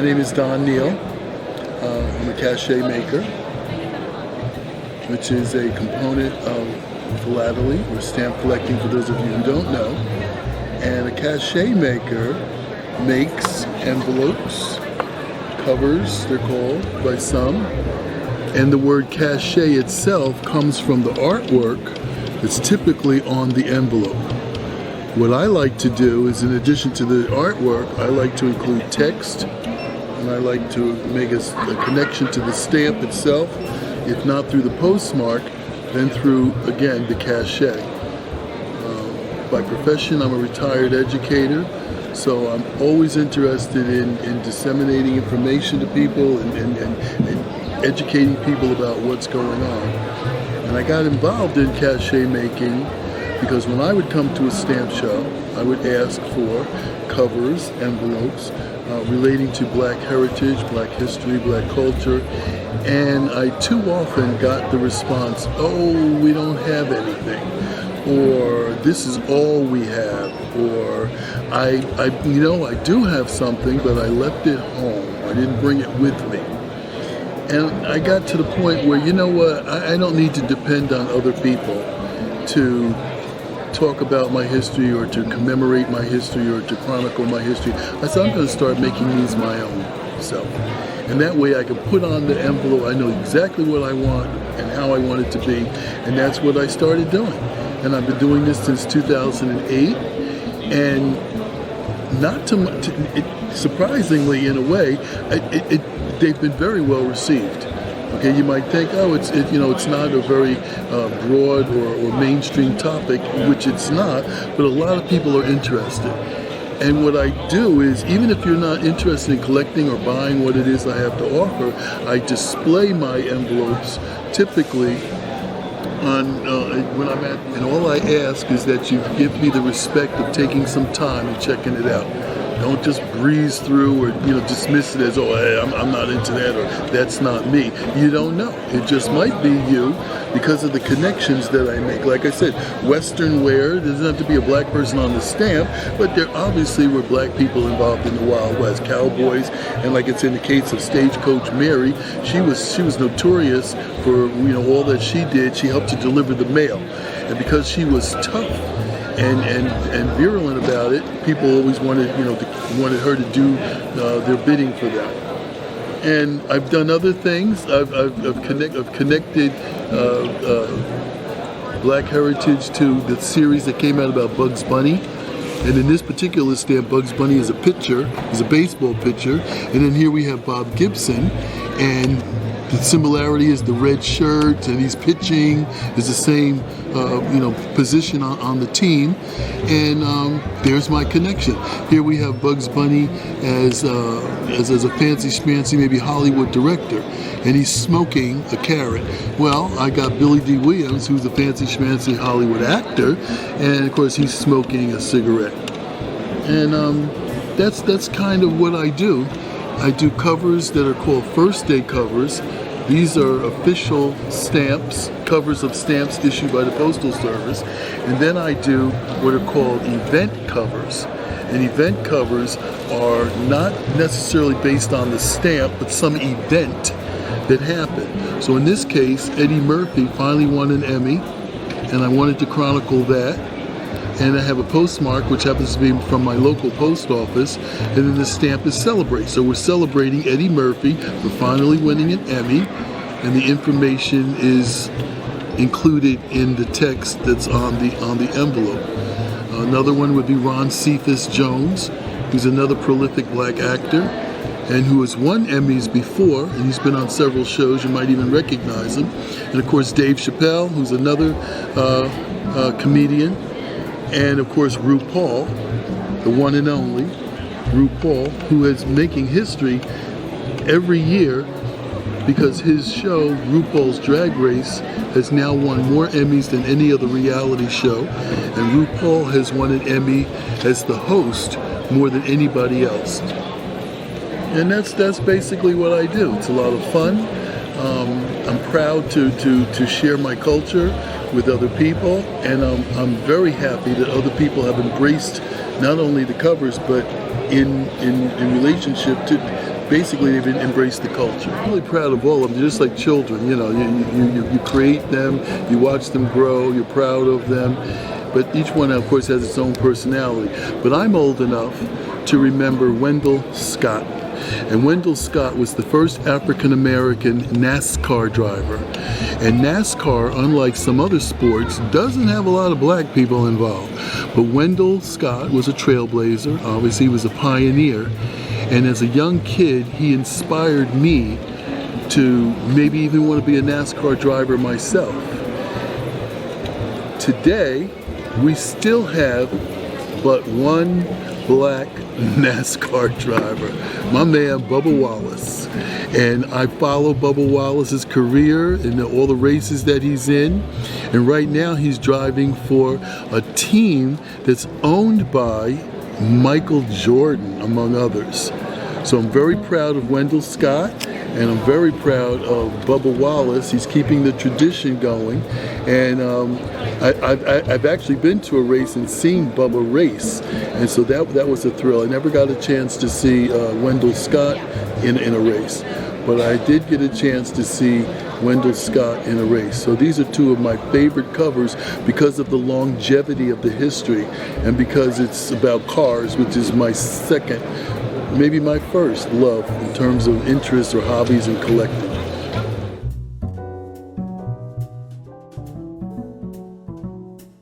My name is Don Neal. I'm a cachetmaker, which is a component of philately, or stamp collecting for those of you who don't know. And a cachetmaker makes envelopes, covers, they're called by some. And the word cachet itself comes from the artwork that's typically on the envelope. What I like to do is, in addition to the artwork, I like to include text, and I like to make a connection to the stamp itself, if not through the postmark, then through, again, the cachet. By profession, I'm a retired educator, so I'm always interested in disseminating information to people and educating people about what's going on. And I got involved in cachet making because when I would come to a stamp show, I would ask for covers, envelopes, relating to Black heritage, Black history, Black culture, and I too often got the response, "Oh, we don't have anything," or "This is all we have," or I do have something, but I left it home. I didn't bring it with me." And I got to the point where, you know what, I don't need to depend on other people to talk about my history or to commemorate my history or to chronicle my history. I said, I'm going to start making these my own self. And that way I can put on the envelope, I know exactly what I want and how I want it to be. And that's what I started doing. And I've been doing this since 2008. And not too much, surprisingly in a way, they've been very well received. Okay, you might think, oh, it's not a very broad or mainstream topic, which it's not, but a lot of people are interested. And what I do is, even if you're not interested in collecting or buying what it is I have to offer, I display my envelopes typically on when I'm at, and all I ask is that you give me the respect of taking some time and checking it out. Don't just breeze through or dismiss it as, oh, hey, I'm not into that, or that's not me. You don't know. It just might be you because of the connections that I make. Like I said, Western wear, there doesn't have to be a Black person on the stamp, but there obviously were Black people involved in the Wild West, cowboys, and like it's in the case of Stagecoach Mary, she was notorious for all that she did. She helped to deliver the mail, and because she was tough and virulent about it, people always wanted her to do their bidding for them. And I've done other things. I've connected Black heritage to the series that came out about Bugs Bunny. And in this particular stamp, Bugs Bunny is a pitcher, is a baseball pitcher. And then here we have Bob Gibson, and the similarity is the red shirt, and he's pitching, is the same position on the team, and there's my connection. Here we have Bugs Bunny as a fancy schmancy, maybe Hollywood director, and he's smoking a carrot. Well, I got Billy D. Williams, who's a fancy schmancy Hollywood actor, and of course he's smoking a cigarette. And that's kind of what I do. I do covers that are called first day covers. These are official stamps, covers of stamps issued by the Postal Service. And then I do what are called event covers. And event covers are not necessarily based on the stamp, but some event that happened. So in this case, Eddie Murphy finally won an Emmy, and I wanted to chronicle that. And I have a postmark, which happens to be from my local post office, and then the stamp is Celebrate. So we're celebrating Eddie Murphy for finally winning an Emmy, and the information is included in the text that's on the envelope. Another one would be Ron Cephas Jones, who's another prolific Black actor, and who has won Emmys before, and he's been on several shows. You might even recognize him. And of course, Dave Chappelle, who's another comedian. And of course, RuPaul, the one and only RuPaul, who is making history every year because his show, RuPaul's Drag Race, has now won more Emmys than any other reality show. And RuPaul has won an Emmy as the host more than anybody else. And that's basically what I do. It's a lot of fun. I'm proud to share my culture with other people, and I'm very happy that other people have embraced not only the covers, but in relationship to basically they've embraced the culture. I'm really proud of all of them. They're just like children, you know. You create them, you watch them grow, you're proud of them. But each one, of course, has its own personality. But I'm old enough to remember Wendell Scott. And Wendell Scott was the first African-American NASCAR driver. And NASCAR, unlike some other sports, doesn't have a lot of black people involved. But Wendell Scott was a trailblazer. Obviously, he was a pioneer. And as a young kid, he inspired me to maybe even want to be a NASCAR driver myself. Today, we still have but one black NASCAR driver, my man Bubba Wallace. And I follow Bubba Wallace's career and all the races that he's in. And right now he's driving for a team that's owned by Michael Jordan, among others. So I'm very proud of Wendell Scott, and I'm very proud of Bubba Wallace. He's keeping the tradition going. And I've actually been to a race and seen Bubba race. And so that was a thrill. I never got a chance to see Wendell Scott in a race. But I did get a chance to see Wendell Scott in a race. So these are two of my favorite covers because of the longevity of the history and because it's about cars, which is my second, maybe my first love in terms of interests or hobbies and collecting.